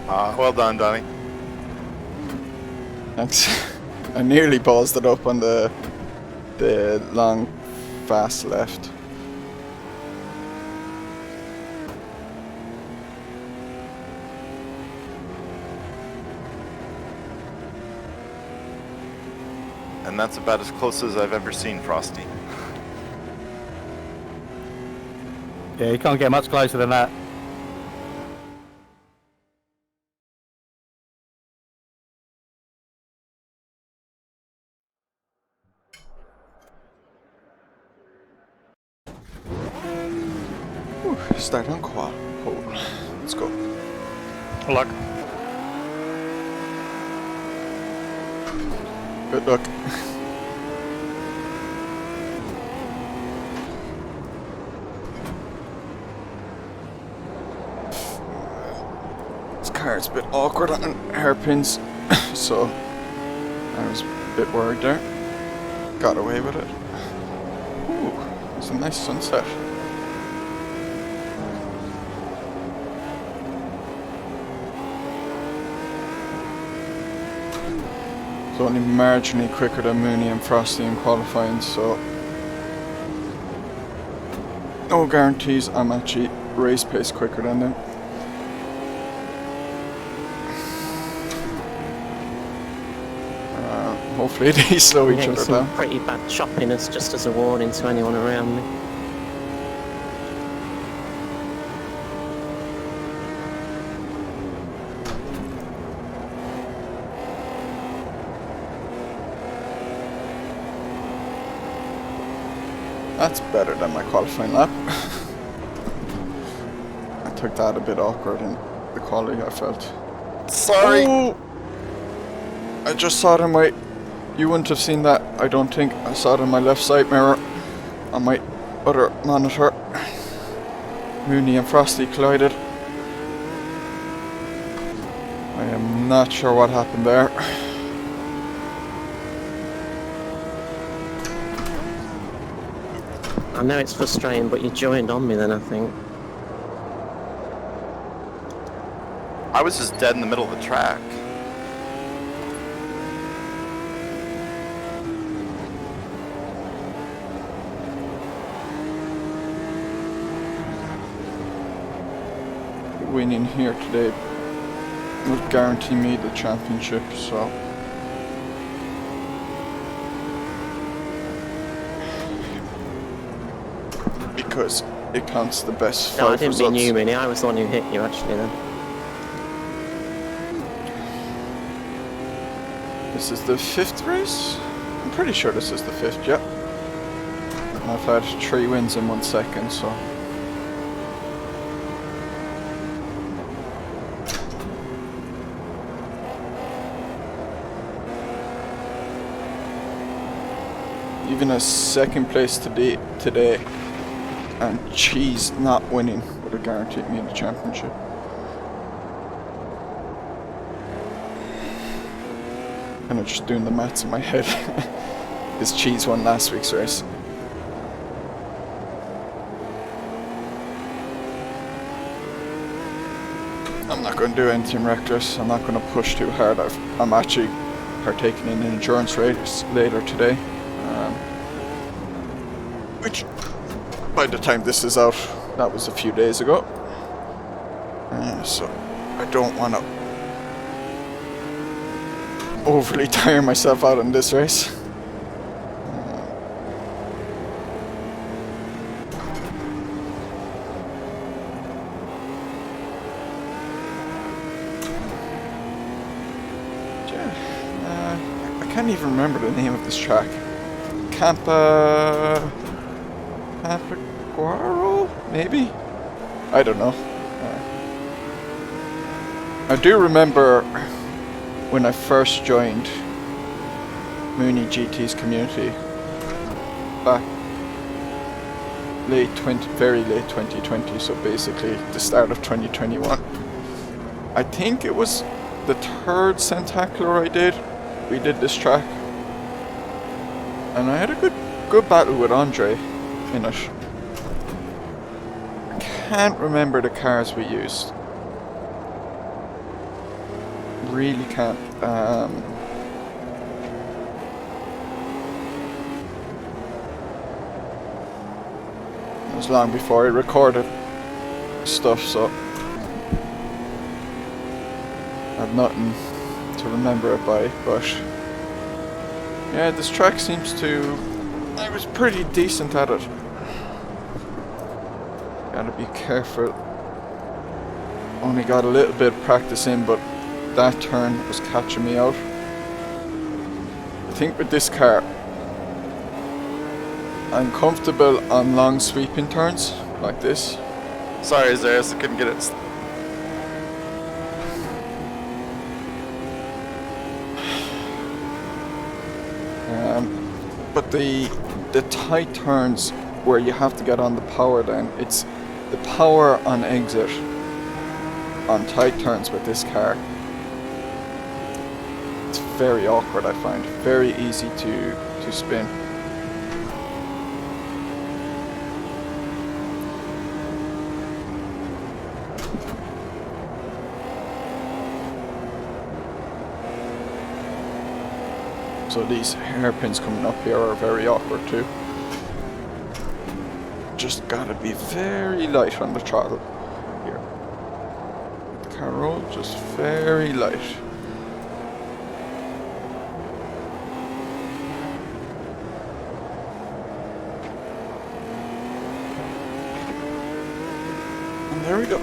Well done, Donnie. Thanks. I nearly ballsed it up on the long, fast left. And that's about as close as I've ever seen Frosty. Yeah, you can't get much closer than that. Whew, start on quad pole. Let's go. Good luck. Good luck. This car's a bit awkward on hairpins, so I was a bit worried there. Got away with it. Ooh, it's a nice sunset. It's only marginally quicker than Mooney and Frosty in qualifying, so no guarantees I'm actually race pace quicker than them. Hopefully they slow each other some down. pretty bad choppiness, just as a warning to anyone around me. That's better than my qualifying lap. I took that a bit awkward in the quality, I felt. Sorry! Oh! I just saw it on my... You wouldn't have seen that, I don't think. I saw it on my left side mirror on my other monitor. Mooney and Frosty collided. I am not sure what happened there. I know it's frustrating, but you joined on me then, I think. I was just dead in the middle of the track. Winning here today would guarantee me the championship, so because it counts the best No, I five didn't results. mean you, Minnie. I was the one who hit you, actually, then. This is the 5th race? I'm pretty sure this is the 5th, yeah. And I've had 3 wins in 1 second, so... Even a 2nd place today and Cheese not winning would have guaranteed me the championship. Kind of just doing the maths in my head. Because Cheese won last week's race. I'm not going to do anything reckless. I'm not going to push too hard. I'm actually partaking in an endurance race later today. Which, by the time this is out, that was a few days ago. So, I don't want to overly tire myself out in this race. I can't even remember the name of this track. Campaguaro? Maybe? I don't know. I do remember when I first joined MoonieGT's community back very late 2020, so basically the start of 2021. I think it was the 3rd Centacular I did. We did this track, and I had a good battle with Andre in it. I can't remember the cars we used. Really can't. It was long before I recorded stuff, so I have nothing to remember it by, but yeah, this track seems to... I was pretty decent at it. Gotta be careful. Only got a little bit of practice in, but that turn was catching me out. I think with this car, I'm comfortable on long sweeping turns like this. Sorry, Zarius, I couldn't get it. But the tight turns where you have to get on the power, then it's the power on exit on tight turns with this car. It's very awkward, I find. Very easy to spin. So these hairpins coming up here are very awkward too. Just gotta be very light on the throttle here. The car roll just very light. And there we go.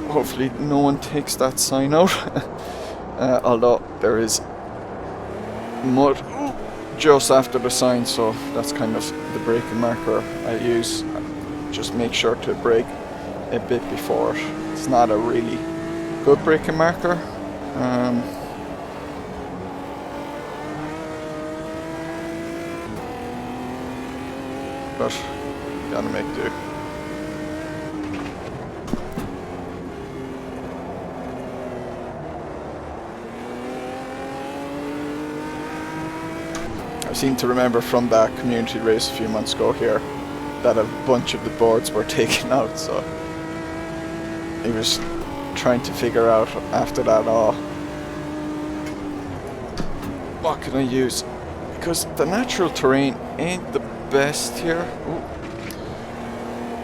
Hopefully no one takes that sign out, although there is mud just after the sign, so that's kind of the braking marker I use. Just make sure to brake a bit before it. It's not a really good braking marker. But gotta make do. I seem to remember from that community race a few months ago here that a bunch of the boards were taken out, so he was trying to figure out after that, oh, what can I use? Because the natural terrain ain't the best here. Ooh.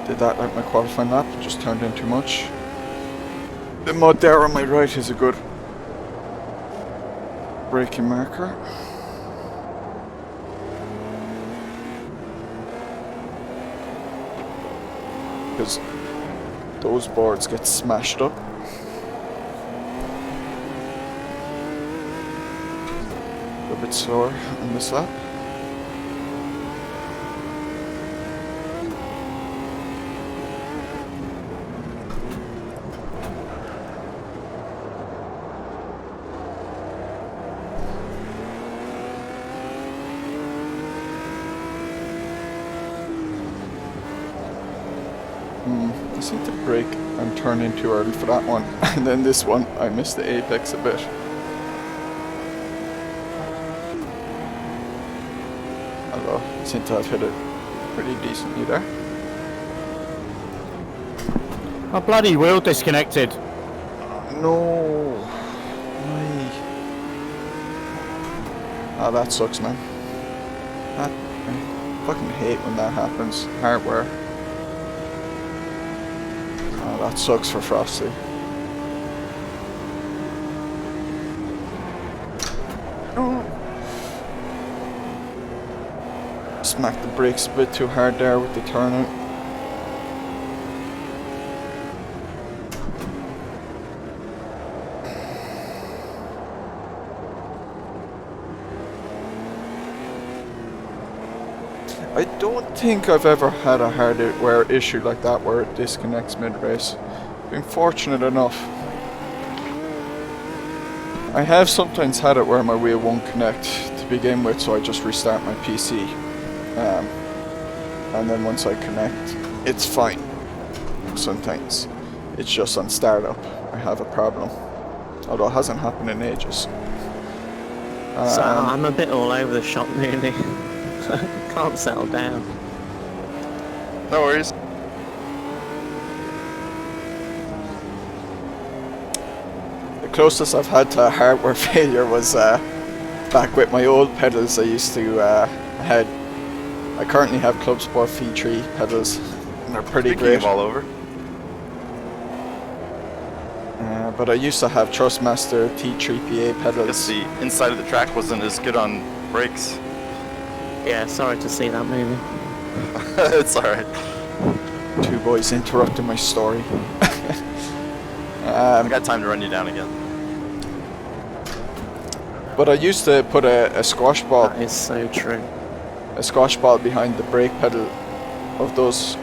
Did that like my qualifying lap, just turned in too much. The mud there on my right is a good braking marker. Because those boards get smashed up. A bit slower on this lap. I seem to brake and turn in too early for that one, and then this one I missed the apex a bit. Although I seem to have hit it pretty decently there. My bloody wheel disconnected. No. Why? Oh, that sucks, man. I fucking hate when that happens. Hardware. Oh, that sucks for Frosty. Oh. Smacked the brakes a bit too hard there with the turning. I don't think I've ever had a hardware issue like that where it disconnects mid-race. Been fortunate enough. I have sometimes had it where my wheel won't connect to begin with, so I just restart my PC. And then once I connect, it's fine. Sometimes it's just on startup I have a problem. Although it hasn't happened in ages. So I'm a bit all over the shop really. Can't settle down. No worries. The closest I've had to a hardware failure was back with my old pedals I used to I currently have Club Sport V3 pedals, and they're pretty Speaking great. of all over, But I used to have Trustmaster T3PA I guess pedals. the inside of the track wasn't as good on brakes. Yeah, sorry to see that movie. It's alright. Two boys interrupting my story. I got time to run you down again. But I used to put a squash ball That is so true. behind the brake pedal of those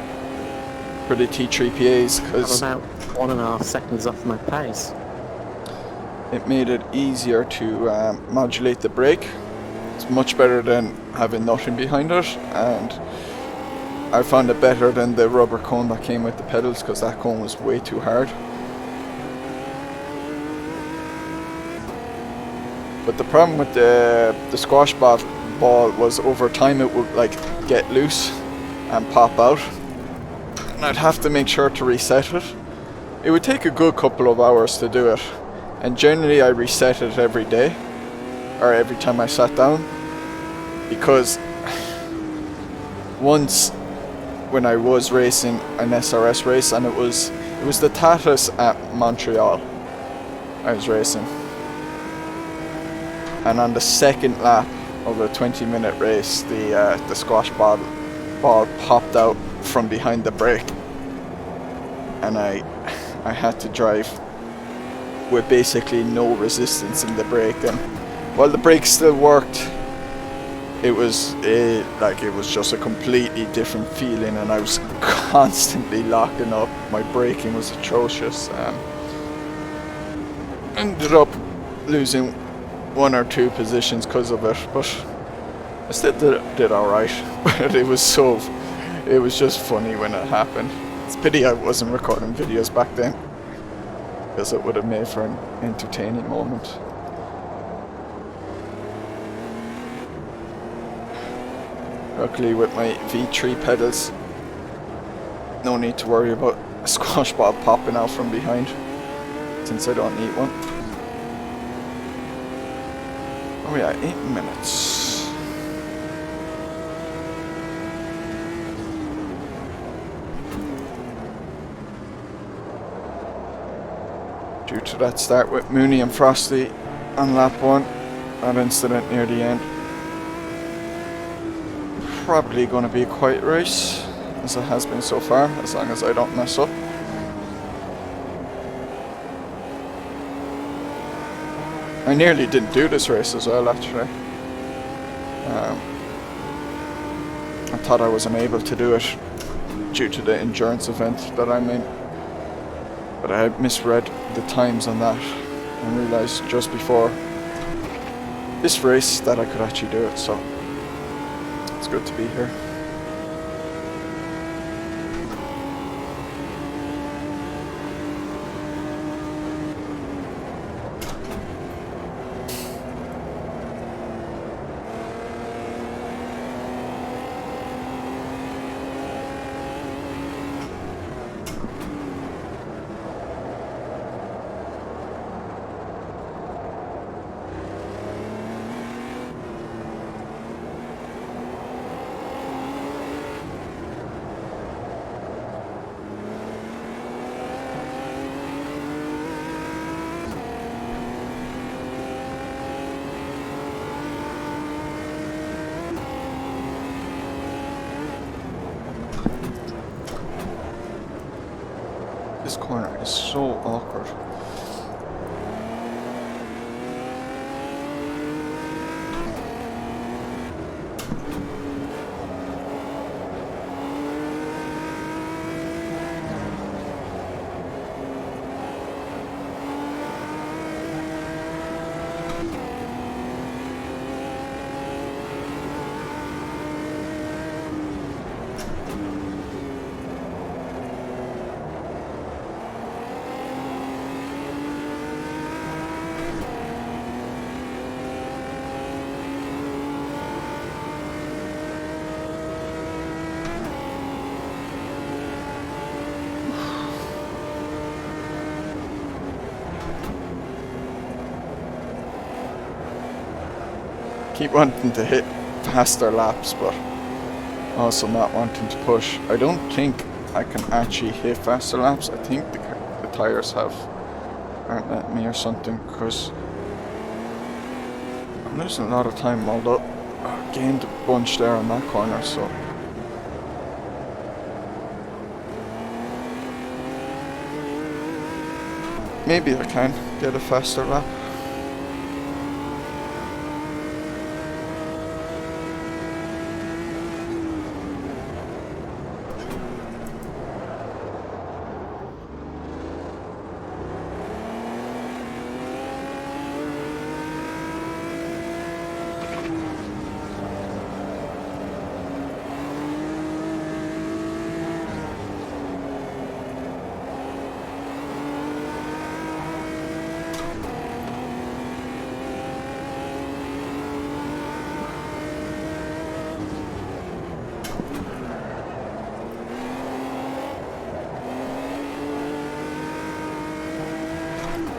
for the T3PAs I'm because about 1.5 seconds off my pace. it made it easier to modulate the brake. It's much better than having nothing behind it, and I found it better than the rubber cone that came with the pedals because that cone was way too hard. But the problem with the squash ball was over time it would like get loose and pop out, and I'd have to make sure to reset it. It would take a good couple of hours to do it, and generally I reset it every day or every time I sat down, because once when I was racing an SRS race, and it was the Tatas at Montreal I was racing, and on the second lap of a 20-minute race the squash ball popped out from behind the brake, and I had to drive with basically no resistance in the brake, and while the brake still worked, it was just a completely different feeling, and I was constantly locking up. My braking was atrocious. Ended up losing 1 or 2 positions because of it, but I still did alright. But it was just funny when it happened. It's a pity I wasn't recording videos back then, because it would have made for an entertaining moment. Luckily with my V3 pedals, no need to worry about a squash ball popping out from behind, since I don't need one. Oh yeah, 8 minutes. Due to that start with Mooney and Frosty on lap 1, that incident near the end. Probably going to be a quiet race, as it has been so far, as long as I don't mess up. I nearly didn't do this race as well, actually. I thought I was unable to do it due to the endurance event that I'm in, but I misread the times on that and realised just before this race that I could actually do it, so it's good to be here. This corner is so awkward. keep wanting to hit faster laps, but also not wanting to push. I don't think I can actually hit faster laps. I think the tires aren't letting me or something, because I'm losing a lot of time, although I gained a bunch there on that corner, so. Maybe I can get a faster lap.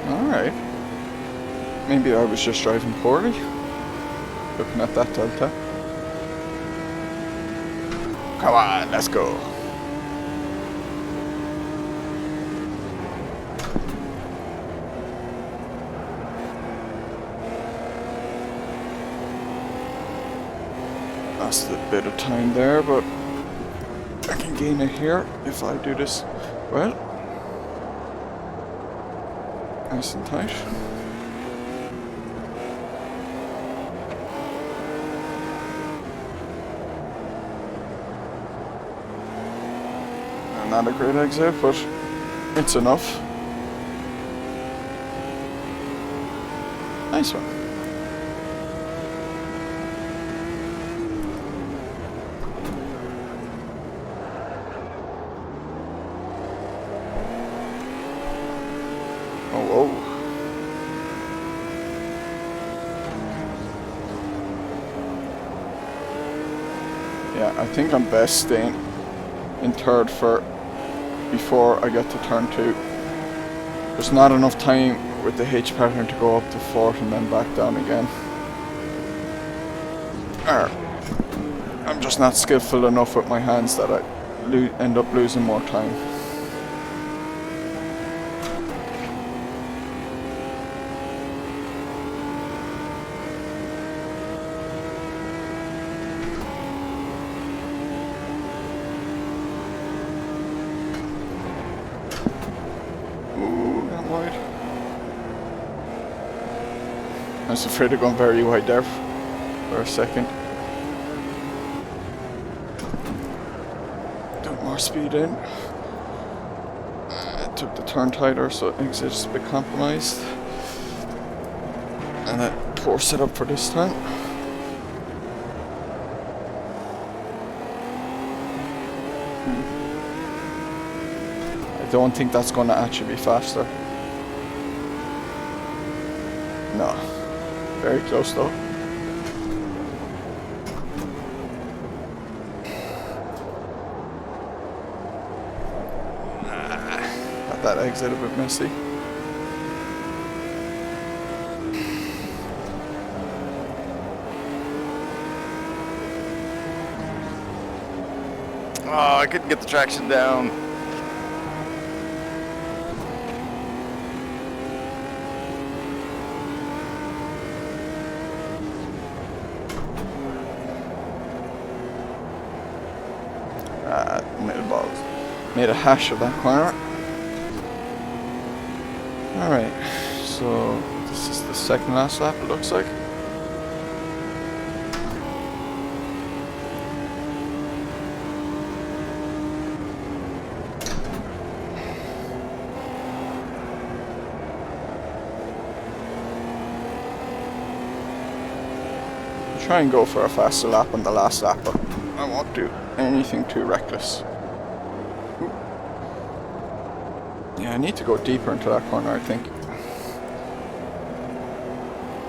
Alright. Maybe I was just driving poorly. Looking at that delta. Come on, let's go. Lost a bit of time there, but I can gain it here if I do this well. Nice and tight. Not a great exit, but it's enough. Nice one. Oh, whoa. Yeah, I think I'm best staying in third for before I get to turn 2. There's not enough time with the H pattern to go up to 4th and then back down again. I'm just not skillful enough with my hands that I end up losing more time. I was afraid of going very wide there for a second. Got more speed in. Took the turn tighter, so exit's a bit compromised. And that poor setup for this time. I don't think that's going to actually be faster. No. Very close though. Got that exit a bit messy. Oh, I couldn't get the traction down. Middle balls. Made a hash of that corner. Alright, so this is the second last lap, it looks like. Try and go for a faster lap on the last lap, but I won't do anything too reckless. Yeah, I need to go deeper into that corner, I think.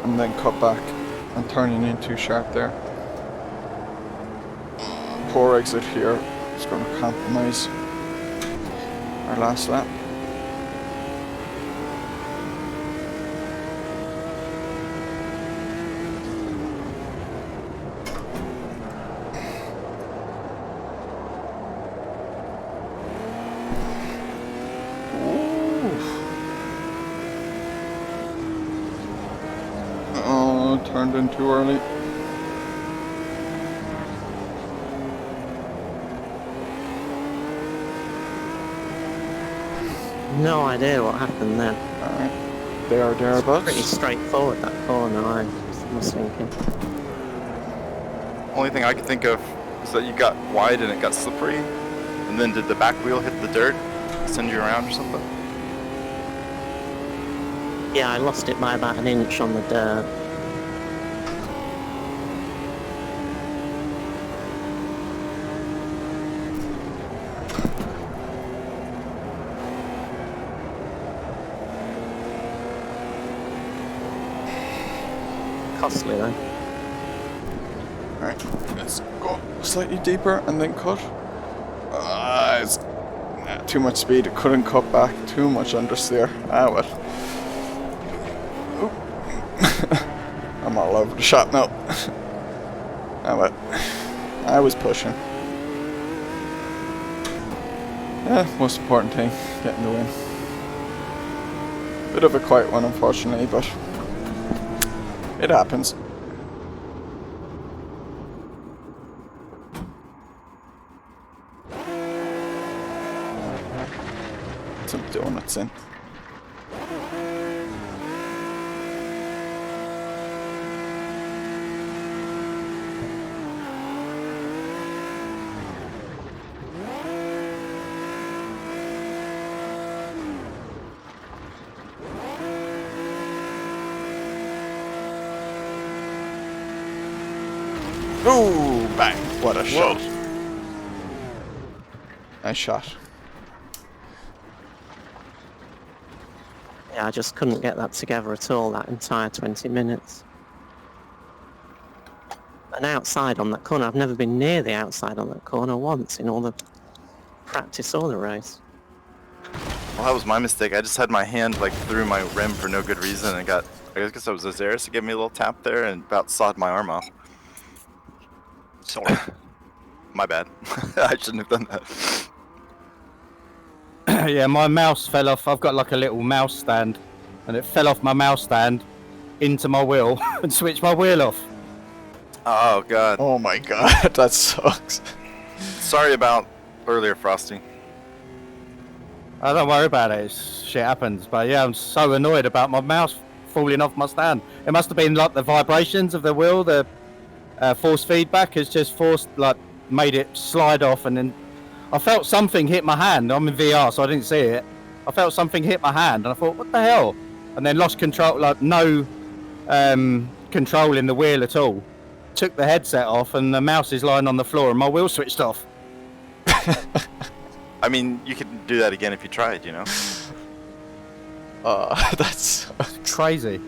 And then cut back and turning in too sharp there. Poor exit here. It's going to compromise our last lap. turned in too early. No idea what happened then. Alright. They are thereabouts. Pretty straightforward, that corner, I was thinking. Only thing I could think of is that you got wide and it got slippery, and then did the back wheel hit the dirt, send you around or something? Yeah, I lost it by about an inch on the dirt. Costly though. Alright, let's go slightly deeper and then cut. It's too much speed, it couldn't cut back, too much understeer. Ah well. Oop. I'm all over the shop now. Ah well. I was pushing. Yeah, most important thing, getting the win. Bit of a quiet one unfortunately, but it happens. Some donuts in. Ooh, bang. What a shot. Nice shot. Yeah, I just couldn't get that together at all, that entire 20 minutes. And outside on that corner, I've never been near the outside on that corner once in all the practice or the race. Well, that was my mistake. I just had my hand like through my rim for no good reason and got, I guess it was Azaris to give me a little tap there and about sawed my arm off. Sorry. My bad. I shouldn't have done that. Yeah, my mouse fell off. I've got like a little mouse stand, and it fell off my mouse stand into my wheel and switched my wheel off. Oh god. Oh my god, that sucks. Sorry about earlier, Frosty. Oh, don't worry about it. Shit happens. But yeah, I'm so annoyed about my mouse falling off my stand. It must have been like the vibrations of the wheel. The force feedback has just made it slide off, and then I felt something hit my hand. I'm in VR, so I didn't see it. I felt something hit my hand, and I thought, what the hell? And then lost control, like no control in the wheel at all. Took the headset off, and the mouse is lying on the floor, and my wheel switched off. I mean, you could do that again if you tried, you know? That's Crazy.